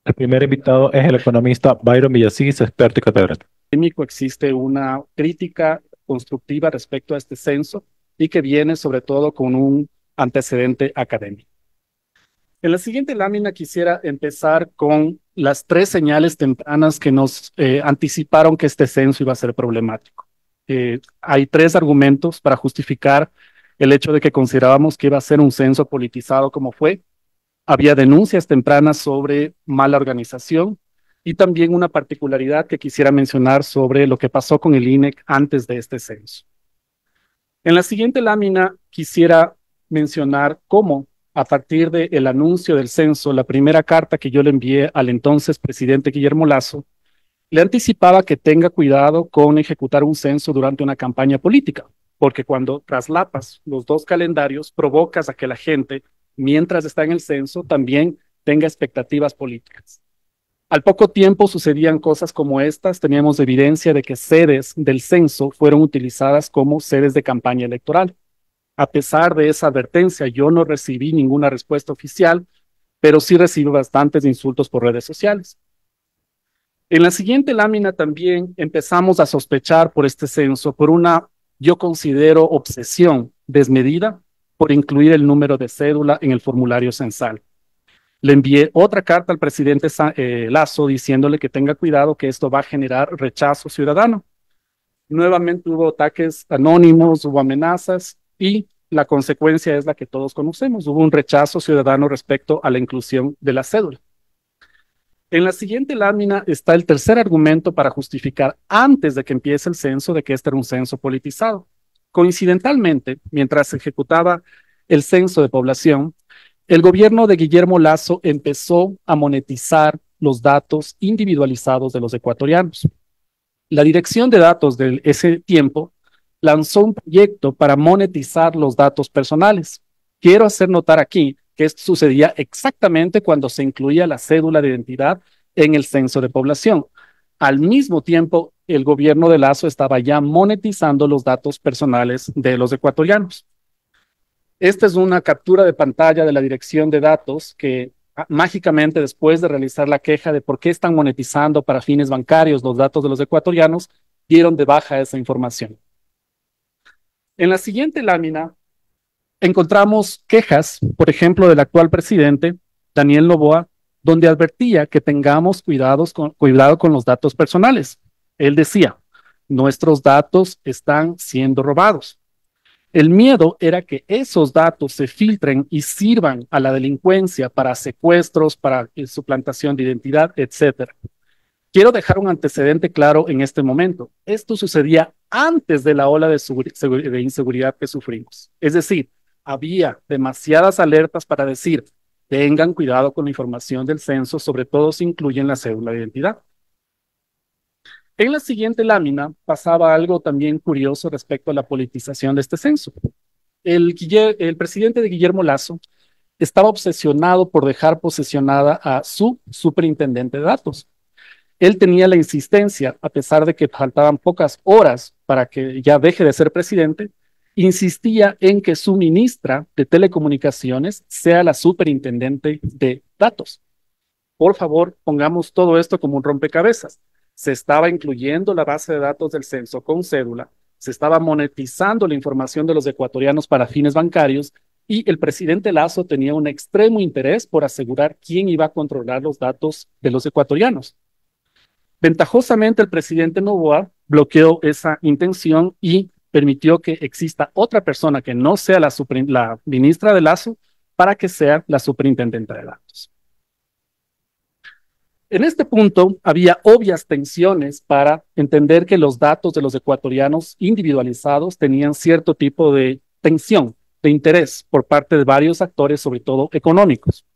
El primer invitado es el economista Byron Villasís, experto y catedrático. Académico existe una crítica constructiva respecto a este censo y que viene sobre todo con un antecedente académico. En la siguiente lámina quisiera empezar con las tres señales tempranas que nos anticiparon que este censo iba a ser problemático. Hay tres argumentos para justificar el hecho de que considerábamos que iba a ser un censo politizado como fue. Había denuncias tempranas sobre mala organización y también una particularidad que quisiera mencionar sobre lo que pasó con el INEC antes de este censo. En la siguiente lámina quisiera mencionar cómo, a partir del anuncio del censo, la primera carta que yo le envié al entonces presidente Guillermo Lasso, le anticipaba que tenga cuidado con ejecutar un censo durante una campaña política, porque cuando traslapas los dos calendarios, provocas a que la gente, mientras está en el censo, también tenga expectativas políticas. Al poco tiempo sucedían cosas como estas, teníamos evidencia de que sedes del censo fueron utilizadas como sedes de campaña electoral. A pesar de esa advertencia, yo no recibí ninguna respuesta oficial, pero sí recibí bastantes insultos por redes sociales. En la siguiente lámina también empezamos a sospechar por este censo, por una, yo considero, obsesión desmedida por incluir el número de cédula en el formulario censal. Le envié otra carta al presidente Lasso diciéndole que tenga cuidado que esto va a generar rechazo ciudadano. Nuevamente hubo ataques anónimos, hubo amenazas y la consecuencia es la que todos conocemos. Hubo un rechazo ciudadano respecto a la inclusión de la cédula. En la siguiente lámina está el tercer argumento para justificar antes de que empiece el censo de que este era un censo politizado. Coincidentalmente, mientras se ejecutaba el censo de población, el gobierno de Guillermo Lasso empezó a monetizar los datos individualizados de los ecuatorianos. La dirección de datos de ese tiempo lanzó un proyecto para monetizar los datos personales. Quiero hacer notar aquí que esto sucedía exactamente cuando se incluía la cédula de identidad en el censo de población. Al mismo tiempo, el gobierno de Lasso estaba ya monetizando los datos personales de los ecuatorianos. Esta es una captura de pantalla de la dirección de datos que mágicamente después de realizar la queja de por qué están monetizando para fines bancarios los datos de los ecuatorianos, dieron de baja esa información. En la siguiente lámina encontramos quejas, por ejemplo, del actual presidente, Daniel Noboa, donde advertía que tengamos cuidado con los datos personales. Él decía, nuestros datos están siendo robados. El miedo era que esos datos se filtren y sirvan a la delincuencia para secuestros, para suplantación de identidad, etcétera. Quiero dejar un antecedente claro en este momento. Esto sucedía antes de la ola de inseguridad que sufrimos. Es decir, había demasiadas alertas para decir, tengan cuidado con la información del censo, sobre todo si incluyen la cédula de identidad. En la siguiente lámina pasaba algo también curioso respecto a la politización de este censo. El presidente de Guillermo Lasso estaba obsesionado por dejar posesionada a su superintendente de datos. Él tenía la insistencia, a pesar de que faltaban pocas horas para que ya deje de ser presidente, insistía en que su ministra de Telecomunicaciones sea la superintendente de datos. Por favor, pongamos todo esto como un rompecabezas. Se estaba incluyendo la base de datos del censo con cédula, se estaba monetizando la información de los ecuatorianos para fines bancarios y el presidente Lasso tenía un extremo interés por asegurar quién iba a controlar los datos de los ecuatorianos. Ventajosamente, el presidente Noboa bloqueó esa intención y permitió que exista otra persona que no sea la ministra de Lasso para que sea la superintendente de datos. En este punto había obvias tensiones para entender que los datos de los ecuatorianos individualizados tenían cierto tipo de tensión, de interés por parte de varios actores, sobre todo económicos.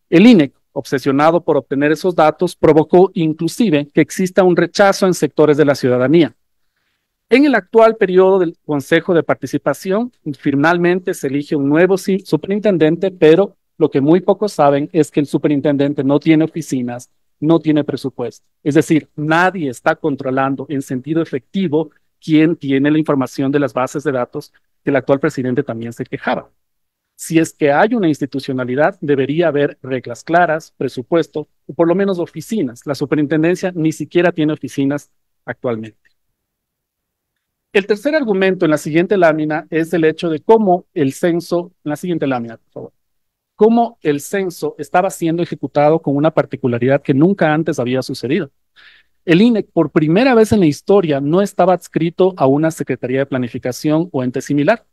El INEC, obsesionado por obtener esos datos, provocó inclusive que exista un rechazo en sectores de la ciudadanía. En el actual periodo del Consejo de Participación, finalmente se elige un nuevo superintendente, pero lo que muy pocos saben es que el superintendente no tiene oficinas, no tiene presupuesto. Es decir, nadie está controlando en sentido efectivo quién tiene la información de las bases de datos que el actual presidente también se quejaba. Si es que hay una institucionalidad, debería haber reglas claras, presupuesto, o por lo menos oficinas. La superintendencia ni siquiera tiene oficinas actualmente. El tercer argumento en la siguiente lámina es el hecho de cómo el censo, en la siguiente lámina, por favor, cómo el censo estaba siendo ejecutado con una particularidad que nunca antes había sucedido. El INEC, por primera vez en la historia, no estaba adscrito a una Secretaría de Planificación o ente similar.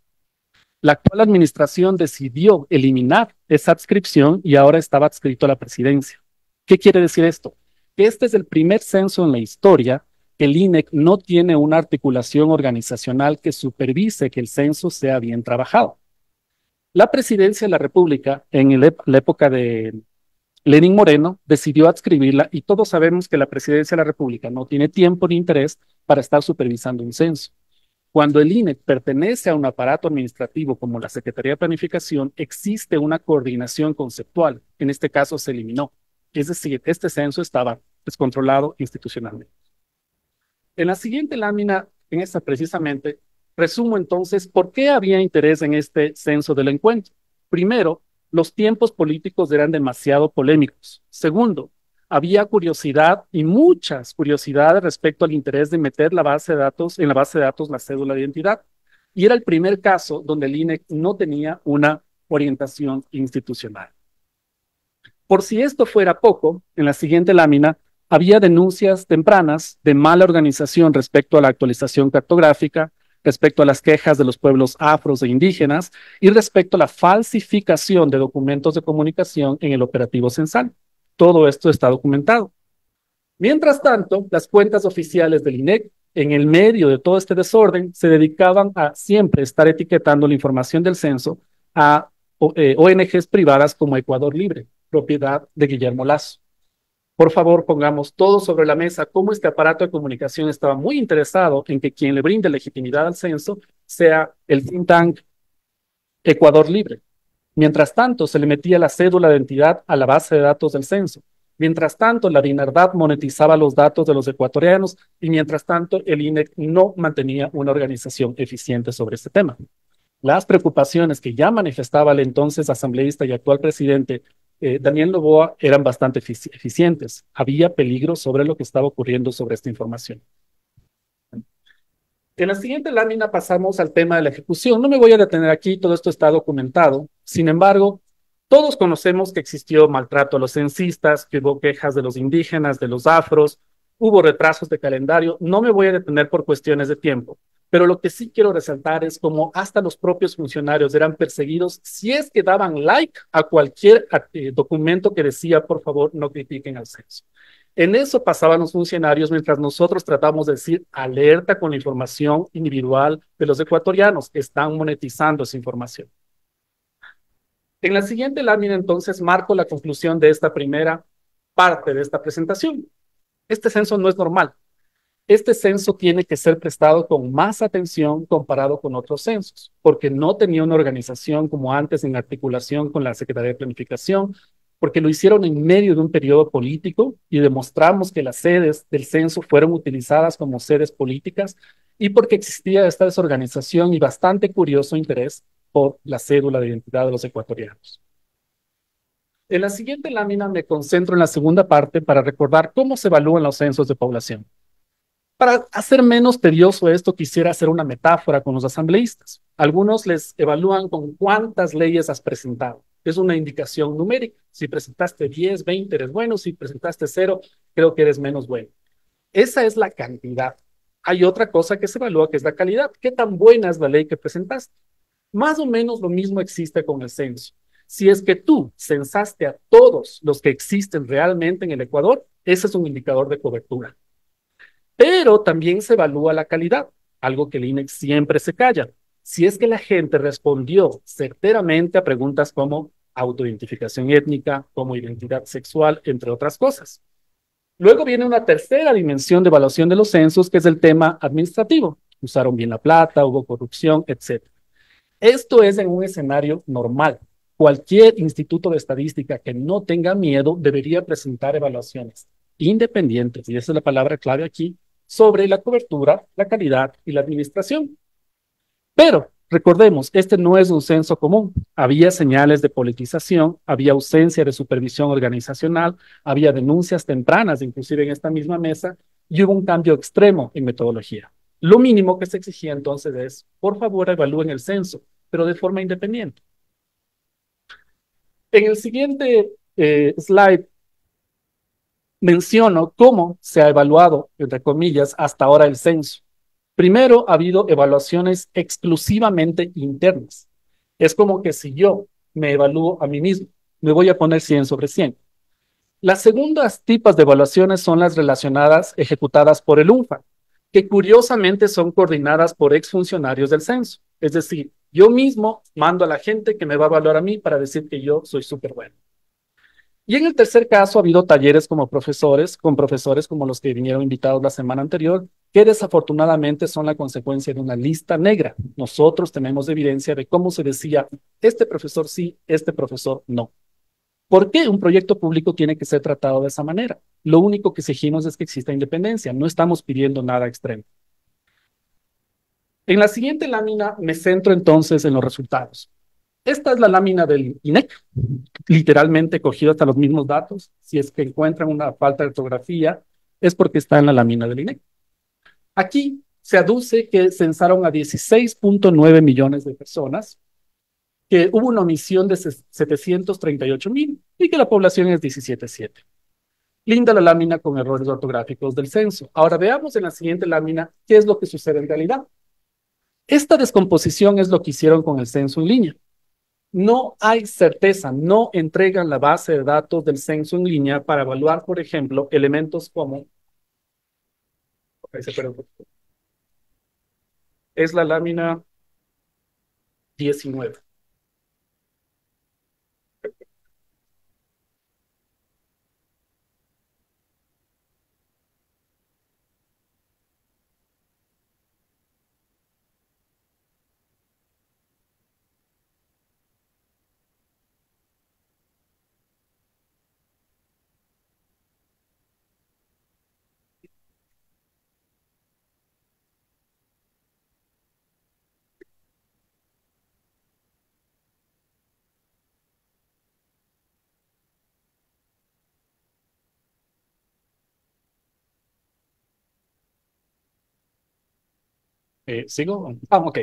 La actual administración decidió eliminar esa adscripción y ahora estaba adscrito a la presidencia. ¿Qué quiere decir esto? Que este es el primer censo en la historia que el INEC no tiene una articulación organizacional que supervise que el censo sea bien trabajado. La presidencia de la República, en la época de Lenín Moreno, decidió adscribirla y todos sabemos que la presidencia de la República no tiene tiempo ni interés para estar supervisando un censo. Cuando el INEC pertenece a un aparato administrativo como la Secretaría de Planificación, existe una coordinación conceptual. En este caso se eliminó. Es decir, este censo estaba descontrolado institucionalmente. En la siguiente lámina, en esta precisamente, resumo entonces por qué había interés en este censo del encuentro. Primero, los tiempos políticos eran demasiado polémicos. Segundo, había curiosidad y muchas curiosidades respecto al interés de meter la base de datos, en la base de datos la cédula de identidad. Y era el primer caso donde el INEC no tenía una orientación institucional. Por si esto fuera poco, en la siguiente lámina había denuncias tempranas de mala organización respecto a la actualización cartográfica, respecto a las quejas de los pueblos afros e indígenas y respecto a la falsificación de documentos de comunicación en el operativo censal. Todo esto está documentado. Mientras tanto, las cuentas oficiales del INEC, en el medio de todo este desorden, se dedicaban a siempre estar etiquetando la información del censo a ONGs privadas como Ecuador Libre, propiedad de Guillermo Lazo. Por favor, pongamos todo sobre la mesa cómo este aparato de comunicación estaba muy interesado en que quien le brinde legitimidad al censo sea el think tank Ecuador Libre. Mientras tanto, se le metía la cédula de identidad a la base de datos del censo. Mientras tanto, la DINARDAP monetizaba los datos de los ecuatorianos y mientras tanto, el INEC no mantenía una organización eficiente sobre este tema. Las preocupaciones que ya manifestaba el entonces asambleísta y actual presidente Daniel Noboa eran bastante eficientes. Había peligro sobre lo que estaba ocurriendo sobre esta información. En la siguiente lámina pasamos al tema de la ejecución. No me voy a detener aquí, todo esto está documentado. Sin embargo, todos conocemos que existió maltrato a los censistas, que hubo quejas de los indígenas, de los afros, hubo retrasos de calendario. No me voy a detener por cuestiones de tiempo, pero lo que sí quiero resaltar es cómo hasta los propios funcionarios eran perseguidos si es que daban like a cualquier documento que decía, por favor, no critiquen al censo. En eso pasaban los funcionarios mientras nosotros tratamos de decir alerta con la información individual de los ecuatorianos. Están monetizando esa información. En la siguiente lámina, entonces, marco la conclusión de esta primera parte de esta presentación. Este censo no es normal. Este censo tiene que ser prestado con más atención comparado con otros censos, porque no tenía una organización como antes en articulación con la Secretaría de Planificación, porque lo hicieron en medio de un periodo político y demostramos que las sedes del censo fueron utilizadas como sedes políticas y porque existía esta desorganización y bastante curioso interés por la cédula de identidad de los ecuatorianos. En la siguiente lámina me concentro en la segunda parte para recordar cómo se evalúan los censos de población. Para hacer menos tedioso esto, quisiera hacer una metáfora con los asambleístas. Algunos les evalúan con cuántas leyes has presentado. Es una indicación numérica. Si presentaste 10, 20, eres bueno. Si presentaste 0, creo que eres menos bueno. Esa es la cantidad. Hay otra cosa que se evalúa, que es la calidad. ¿Qué tan buena es la ley que presentaste? Más o menos lo mismo existe con el censo. Si es que tú censaste a todos los que existen realmente en el Ecuador, ese es un indicador de cobertura. Pero también se evalúa la calidad, algo que el INEC siempre se calla. Si es que la gente respondió certeramente a preguntas como autoidentificación étnica, como identidad sexual, entre otras cosas. Luego viene una tercera dimensión de evaluación de los censos, que es el tema administrativo. Usaron bien la plata, hubo corrupción, etc. Esto es en un escenario normal. Cualquier instituto de estadística que no tenga miedo debería presentar evaluaciones independientes, y esa es la palabra clave aquí, sobre la cobertura, la calidad y la administración. Pero Recordemos, este no es un censo común. Había señales de politización, había ausencia de supervisión organizacional, había denuncias tempranas, inclusive en esta misma mesa, y hubo un cambio extremo en metodología. Lo mínimo que se exigía entonces es, por favor, evalúen el censo, pero de forma independiente. En el siguiente slide menciono cómo se ha evaluado, entre comillas, hasta ahora el censo. Primero, ha habido evaluaciones exclusivamente internas. Es como que si yo me evalúo a mí mismo, me voy a poner 100 sobre 100. Las segundas tipas de evaluaciones son las relacionadas, ejecutadas por el UNFA, que curiosamente son coordinadas por exfuncionarios del censo. Es decir, yo mismo mando a la gente que me va a evaluar a mí para decir que yo soy súper bueno. Y en el tercer caso ha habido talleres como profesores, con profesores como los que vinieron invitados la semana anterior, que desafortunadamente son la consecuencia de una lista negra. Nosotros tenemos evidencia de cómo se decía, este profesor sí, este profesor no. ¿Por qué un proyecto público tiene que ser tratado de esa manera? Lo único que exigimos es que exista independencia, no estamos pidiendo nada extremo. En la siguiente lámina me centro entonces en los resultados. Esta es la lámina del INEC, literalmente cogido hasta los mismos datos. Si es que encuentran una falta de ortografía, es porque está en la lámina del INEC. Aquí se aduce que censaron a 16.9 millones de personas, que hubo una omisión de 738,000 y que la población es 17,7. Linda la lámina con errores ortográficos del censo. Ahora veamos en la siguiente lámina qué es lo que sucede en realidad. Esta descomposición es lo que hicieron con el censo en línea. No hay certeza, no entregan la base de datos del censo en línea para evaluar, por ejemplo, elementos como, es la lámina 19. ¿Sigo? Ok.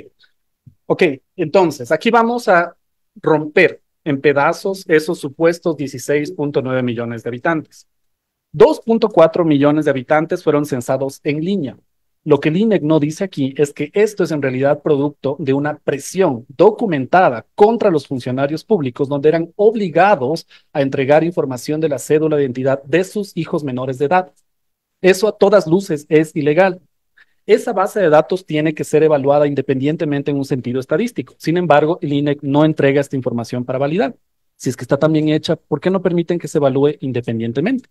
Ok, entonces, aquí vamos a romper en pedazos esos supuestos 16.9 millones de habitantes. 2.4 millones de habitantes fueron censados en línea. Lo que el INEC no dice aquí es que esto es en realidad producto de una presión documentada contra los funcionarios públicos, donde eran obligados a entregar información de la cédula de identidad de sus hijos menores de edad. Eso a todas luces es ilegal. Esa base de datos tiene que ser evaluada independientemente en un sentido estadístico. Sin embargo, el INEC no entrega esta información para validar. Si es que está tan bien hecha, ¿por qué no permiten que se evalúe independientemente?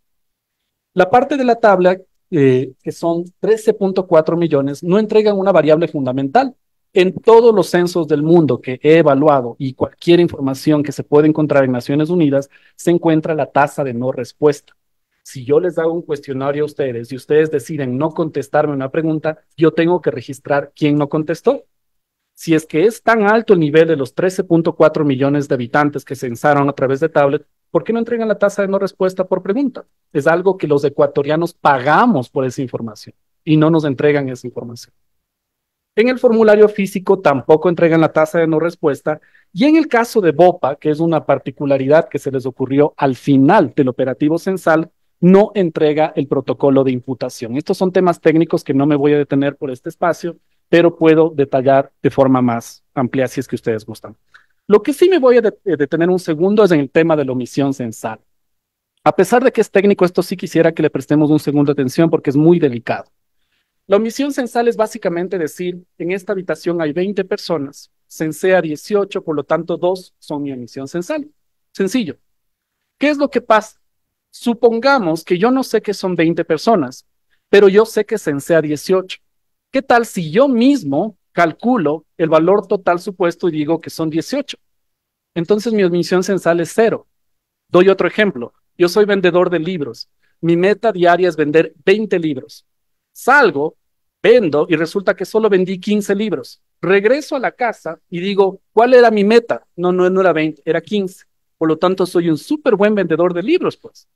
La parte de la tabla, que son 13.4 millones, no entregan una variable fundamental. En todos los censos del mundo que he evaluado y cualquier información que se puede encontrar en Naciones Unidas, se encuentra la tasa de no respuesta. Si yo les hago un cuestionario a ustedes y ustedes deciden no contestarme una pregunta, yo tengo que registrar quién no contestó. Si es que es tan alto el nivel de los 13.4 millones de habitantes que censaron a través de tablet, ¿por qué no entregan la tasa de no respuesta por pregunta? Es algo que los ecuatorianos pagamos por esa información y no nos entregan esa información. En el formulario físico tampoco entregan la tasa de no respuesta y en el caso de BOPA, que es una particularidad que se les ocurrió al final del operativo censal, no entrega el protocolo de imputación. Estos son temas técnicos que no me voy a detener por este espacio, pero puedo detallar de forma más amplia si es que ustedes gustan. Lo que sí me voy a detener un segundo es en el tema de la omisión censal. A pesar de que es técnico, esto sí quisiera que le prestemos un segundo de atención porque es muy delicado. La omisión censal es básicamente decir, en esta habitación hay 20 personas, censé a 18, por lo tanto 2 son mi omisión censal. Sencillo. ¿Qué es lo que pasa? Supongamos que yo no sé que son 20 personas, pero yo sé que censé a 18. ¿Qué tal si yo mismo calculo el valor total supuesto y digo que son 18? Entonces mi omisión censal es 0. Doy otro ejemplo. Yo soy vendedor de libros. Mi meta diaria es vender 20 libros. Salgo, vendo y resulta que solo vendí 15 libros. Regreso a la casa y digo, ¿cuál era mi meta? No era 20, era 15. Por lo tanto, soy un súper buen vendedor de libros, pues.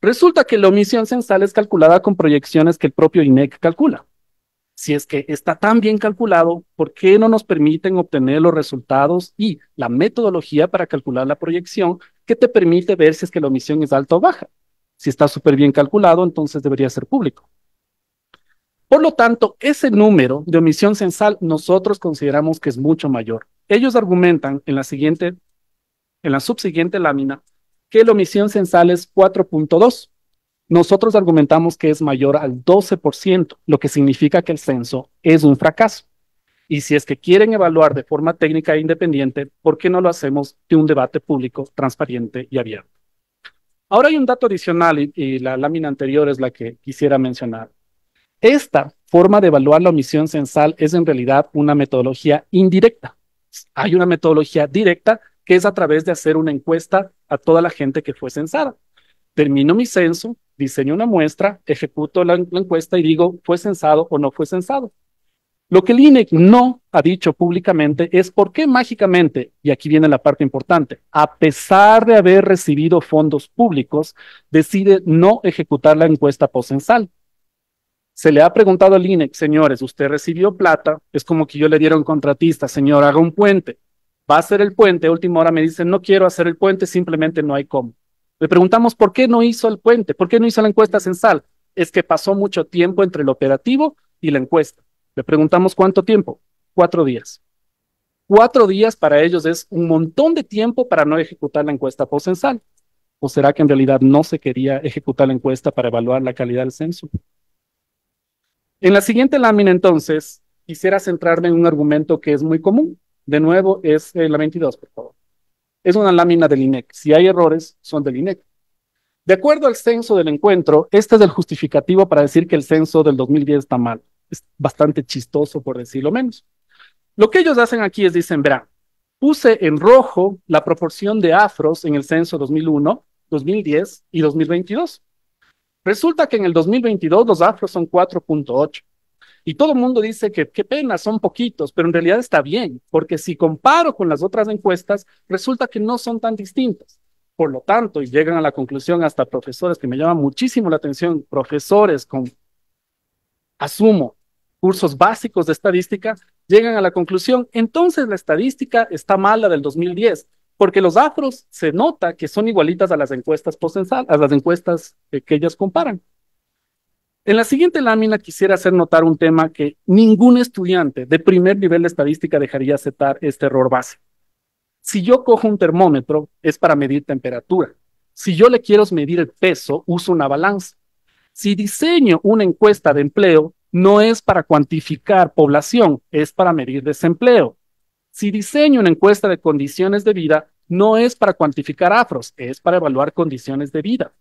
Resulta que la omisión censal es calculada con proyecciones que el propio INEC calcula. Si es que está tan bien calculado, ¿por qué no nos permiten obtener los resultados y la metodología para calcular la proyección que te permite ver si es que la omisión es alta o baja? Si está súper bien calculado, entonces debería ser público. Por lo tanto, ese número de omisión censal nosotros consideramos que es mucho mayor. Ellos argumentan en la subsiguiente lámina, que la omisión censal es 4.2. Nosotros argumentamos que es mayor al 12%, lo que significa que el censo es un fracaso. Y si es que quieren evaluar de forma técnica e independiente, ¿por qué no lo hacemos de un debate público, transparente y abierto? Ahora hay un dato adicional y la lámina anterior es la que quisiera mencionar. Esta forma de evaluar la omisión censal es en realidad una metodología indirecta. Hay una metodología directa que es a través de hacer una encuesta a toda la gente que fue censada. Termino mi censo, diseño una muestra, ejecuto la encuesta y digo, ¿fue censado o no fue censado? Lo que el INEC no ha dicho públicamente es por qué mágicamente, y aquí viene la parte importante, a pesar de haber recibido fondos públicos, decide no ejecutar la encuesta postcensal. Se le ha preguntado al INEC, señores, usted recibió plata, es como que yo le diera a un contratista, señor, haga un puente, va a hacer el puente, a última hora me dicen, no quiero hacer el puente, simplemente no hay cómo. Le preguntamos, ¿por qué no hizo el puente? ¿Por qué no hizo la encuesta censal? Es que pasó mucho tiempo entre el operativo y la encuesta. Le preguntamos, ¿cuánto tiempo? 4 días. 4 días para ellos es un montón de tiempo para no ejecutar la encuesta postcensal. ¿O será que en realidad no se quería ejecutar la encuesta para evaluar la calidad del censo? En la siguiente lámina, entonces, quisiera centrarme en un argumento que es muy común. De nuevo, es la 22, por favor. Es una lámina del INEC. Si hay errores, son del INEC. De acuerdo al censo del encuentro, este es el justificativo para decir que el censo del 2010 está mal. Es bastante chistoso, por decirlo menos. Lo que ellos hacen aquí es, dicen, verán, puse en rojo la proporción de afros en el censo 2001, 2010 y 2022. Resulta que en el 2022 los afros son 4.8. Y todo el mundo dice que qué pena, son poquitos, pero en realidad está bien, porque si comparo con las otras encuestas, resulta que no son tan distintas. Por lo tanto, y llegan a la conclusión hasta profesores que me llaman muchísimo la atención, profesores con, asumo, cursos básicos de estadística, llegan a la conclusión, entonces la estadística está mala del 2010, porque los afros se nota que son igualitas a las encuestas postcensal, a las encuestas que ellas comparan. En la siguiente lámina quisiera hacer notar un tema que ningún estudiante de primer nivel de estadística dejaría aceptar este error base. Si yo cojo un termómetro, es para medir temperatura. Si yo le quiero medir el peso, uso una balanza. Si diseño una encuesta de empleo, no es para cuantificar población, es para medir desempleo. Si diseño una encuesta de condiciones de vida, no es para cuantificar afros, es para evaluar condiciones de vida.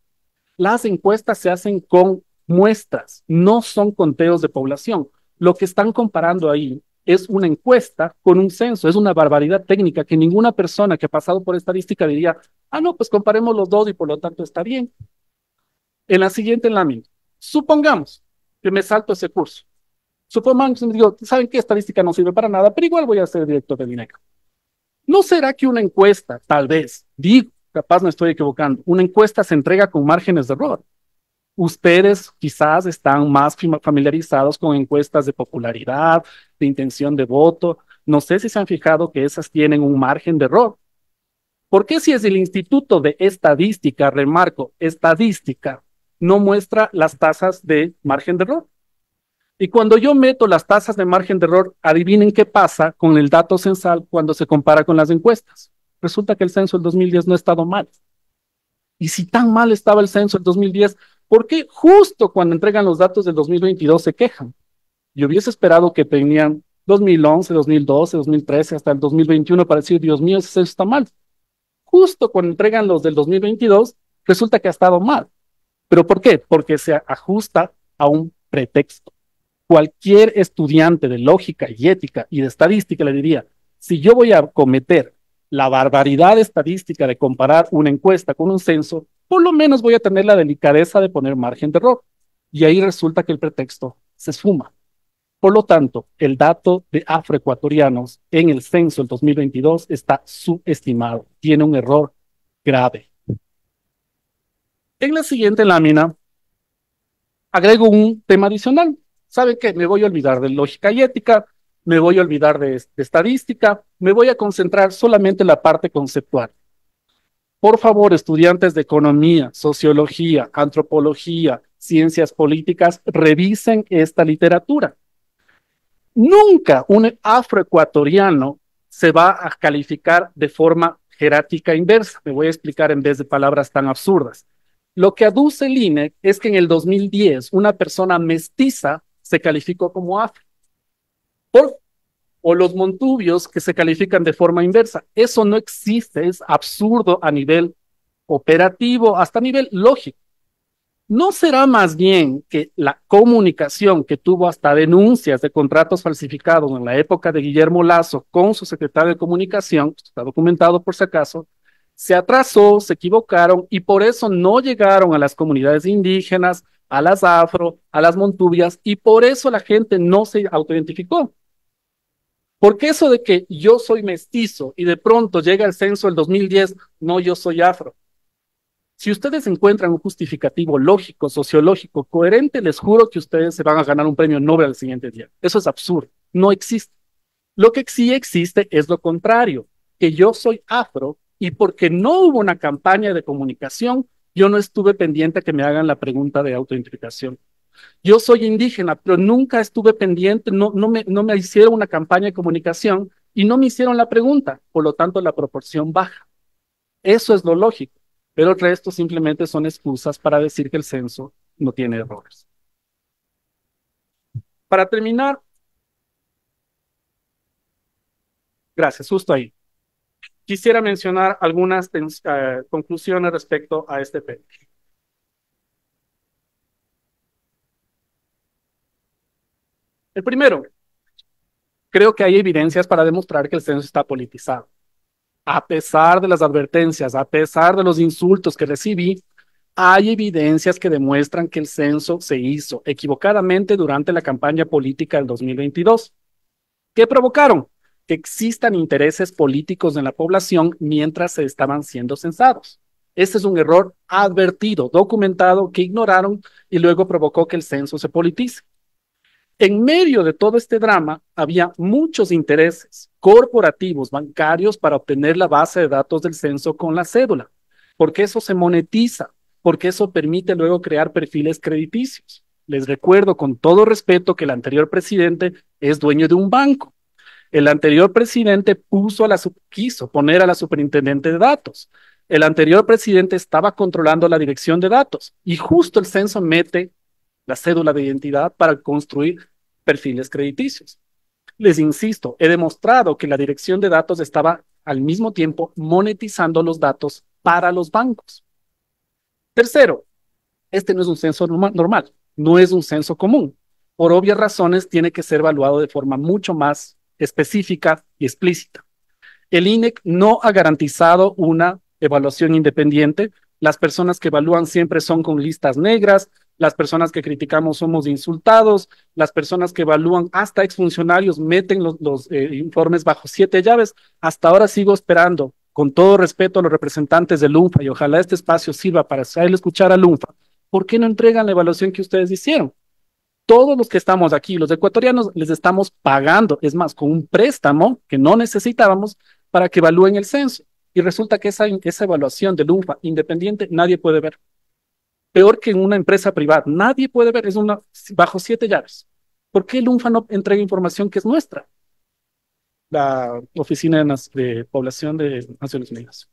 Las encuestas se hacen con muestras, no son conteos de población. Lo que están comparando ahí es una encuesta con un censo, es una barbaridad técnica que ninguna persona que ha pasado por estadística diría, no, pues comparemos los dos y por lo tanto está bien. En la siguiente lámina, supongamos que me salto ese curso. Supongamos que me digo, ¿saben qué? Estadística no sirve para nada, pero igual voy a ser director de INEC. ¿No será que una encuesta, tal vez, digo, capaz me estoy equivocando, una encuesta se entrega con márgenes de error? Ustedes quizás están más familiarizados con encuestas de popularidad, de intención de voto. No sé si se han fijado que esas tienen un margen de error. ¿Por qué si es el Instituto de Estadística, remarco, estadística, no muestra las tasas de margen de error? Y cuando yo meto las tasas de margen de error, adivinen qué pasa con el dato censal cuando se compara con las encuestas. Resulta que el censo del 2010 no ha estado mal. Y si tan mal estaba el censo del 2010, ¿por qué justo cuando entregan los datos del 2022 se quejan? Yo hubiese esperado que tenían 2011, 2012, 2013, hasta el 2021 para decir, Dios mío, ese censo está mal. Justo cuando entregan los del 2022, resulta que ha estado mal. ¿Pero por qué? Porque se ajusta a un pretexto. Cualquier estudiante de lógica y ética y de estadística le diría, si yo voy a cometer la barbaridad estadística de comparar una encuesta con un censo, por lo menos voy a tener la delicadeza de poner margen de error. Y ahí resulta que el pretexto se esfuma. Por lo tanto, el dato de afroecuatorianos en el censo del 2022 está subestimado, tiene un error grave. En la siguiente lámina, agrego un tema adicional. ¿Saben qué? Me voy a olvidar de lógica y ética, me voy a olvidar de estadística, me voy a concentrar solamente en la parte conceptual. Por favor, estudiantes de economía, sociología, antropología, ciencias políticas, revisen esta literatura. Nunca un afroecuatoriano se va a calificar de forma jerárquica inversa. Me voy a explicar en vez de palabras tan absurdas. Lo que aduce el INEC es que en el 2010 una persona mestiza se calificó como afro. O los montubios que se califican de forma inversa. Eso no existe, es absurdo a nivel operativo, hasta a nivel lógico. ¿No será más bien que la comunicación que tuvo hasta denuncias de contratos falsificados en la época de Guillermo Lasso con su secretario de comunicación, está documentado por si acaso, se atrasó, se equivocaron y por eso no llegaron a las comunidades indígenas, a las afro, a las montubias y por eso la gente no se autoidentificó? Porque eso de que yo soy mestizo y de pronto llega el censo del 2010, no, yo soy afro. Si ustedes encuentran un justificativo lógico, sociológico, coherente, les juro que ustedes se van a ganar un premio Nobel al siguiente día. Eso es absurdo, no existe. Lo que sí existe es lo contrario, que yo soy afro y porque no hubo una campaña de comunicación, yo no estuve pendiente a que me hagan la pregunta de autoidentificación. Yo soy indígena, pero nunca estuve pendiente, no me hicieron una campaña de comunicación y no me hicieron la pregunta, por lo tanto la proporción baja. Eso es lo lógico, pero el resto simplemente son excusas para decir que el censo no tiene errores. Para terminar, gracias, justo ahí. Quisiera mencionar algunas conclusiones respecto a este tema. El primero, creo que hay evidencias para demostrar que el censo está politizado. A pesar de las advertencias, a pesar de los insultos que recibí, hay evidencias que demuestran que el censo se hizo equivocadamente durante la campaña política del 2022. ¿Qué provocaron? Que existan intereses políticos en la población mientras se estaban siendo censados. Este es un error advertido, documentado, que ignoraron y luego provocó que el censo se politice. En medio de todo este drama, había muchos intereses corporativos, bancarios, para obtener la base de datos del censo con la cédula, porque eso se monetiza, porque eso permite luego crear perfiles crediticios. Les recuerdo con todo respeto que el anterior presidente es dueño de un banco. El anterior presidente quiso poner a la superintendente de datos. El anterior presidente estaba controlando la dirección de datos y justo el censo mete la cédula de identidad para construir perfiles crediticios. Les insisto, he demostrado que la dirección de datos estaba al mismo tiempo monetizando los datos para los bancos. Tercero, este no es un censo normal, no es un censo común. Por obvias razones, tiene que ser evaluado de forma mucho más específica y explícita. El INEC no ha garantizado una evaluación independiente. Las personas que evalúan siempre son con listas negras, las personas que criticamos somos insultados, las personas que evalúan hasta exfuncionarios meten los informes bajo 7 llaves. Hasta ahora sigo esperando, con todo respeto a los representantes del UNFA, y ojalá este espacio sirva para hacerle escuchar al UNFA. ¿Por qué no entregan la evaluación que ustedes hicieron? Todos los que estamos aquí, los ecuatorianos, les estamos pagando, es más, con un préstamo que no necesitábamos para que evalúen el censo. Y resulta que esa evaluación del UNFA independiente nadie puede ver. Peor que en una empresa privada, nadie puede ver, es una bajo 7 llaves. ¿Por qué el UNFA no entrega información que es nuestra? La Oficina de Población de Naciones Unidas.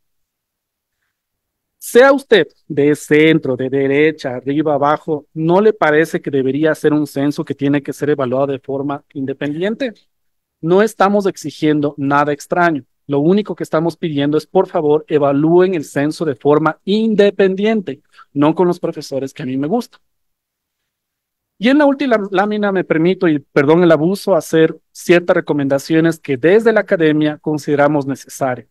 Sea usted de centro, de derecha, arriba, abajo, ¿no le parece que debería ser un censo que tiene que ser evaluado de forma independiente? No estamos exigiendo nada extraño. Lo único que estamos pidiendo es, por favor, evalúen el censo de forma independiente, no con los profesores que a mí me gustan. Y en la última lámina me permito, y perdón el abuso, hacer ciertas recomendaciones que desde la academia consideramos necesarias.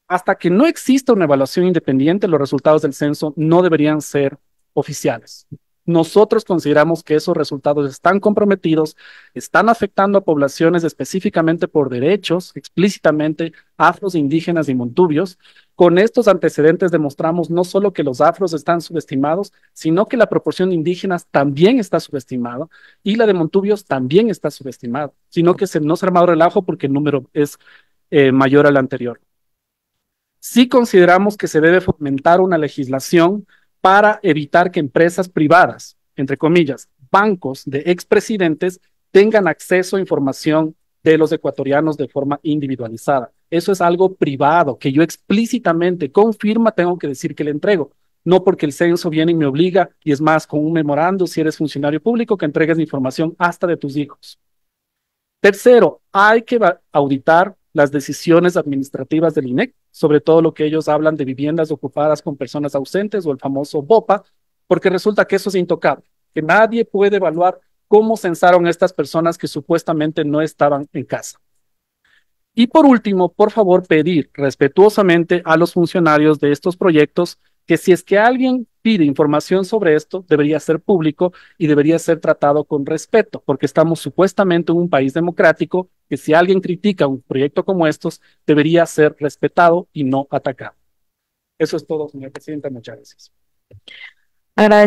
Hasta que no exista una evaluación independiente, los resultados del censo no deberían ser oficiales. nosotros consideramos que esos resultados están comprometidos, están afectando a poblaciones específicamente por derechos, explícitamente afros, indígenas y montubios. Con estos antecedentes demostramos no solo que los afros están subestimados, sino que la proporción de indígenas también está subestimada y la de montubios también está subestimada, sino que no se ha armado relajo porque el número es mayor al anterior. Sí consideramos que se debe fomentar una legislación para evitar que empresas privadas, entre comillas, bancos de expresidentes, tengan acceso a información de los ecuatorianos de forma individualizada. Eso es algo privado que yo explícitamente con firma tengo que decir que le entrego. No porque el censo viene y me obliga, y es más, con un memorando, si eres funcionario público, que entregues la información hasta de tus hijos. Tercero, hay que auditar las decisiones administrativas del INEC, sobre todo lo que ellos hablan de viviendas ocupadas con personas ausentes o el famoso BOPA, porque resulta que eso es intocable, que nadie puede evaluar cómo censaron a estas personas que supuestamente no estaban en casa. Y por último, por favor, pedir respetuosamente a los funcionarios de estos proyectos que si es que alguien pide información sobre esto, debería ser público y debería ser tratado con respeto, porque estamos supuestamente en un país democrático que si alguien critica un proyecto como estos, debería ser respetado y no atacado. Eso es todo, señor presidente. Muchas gracias. Agradecemos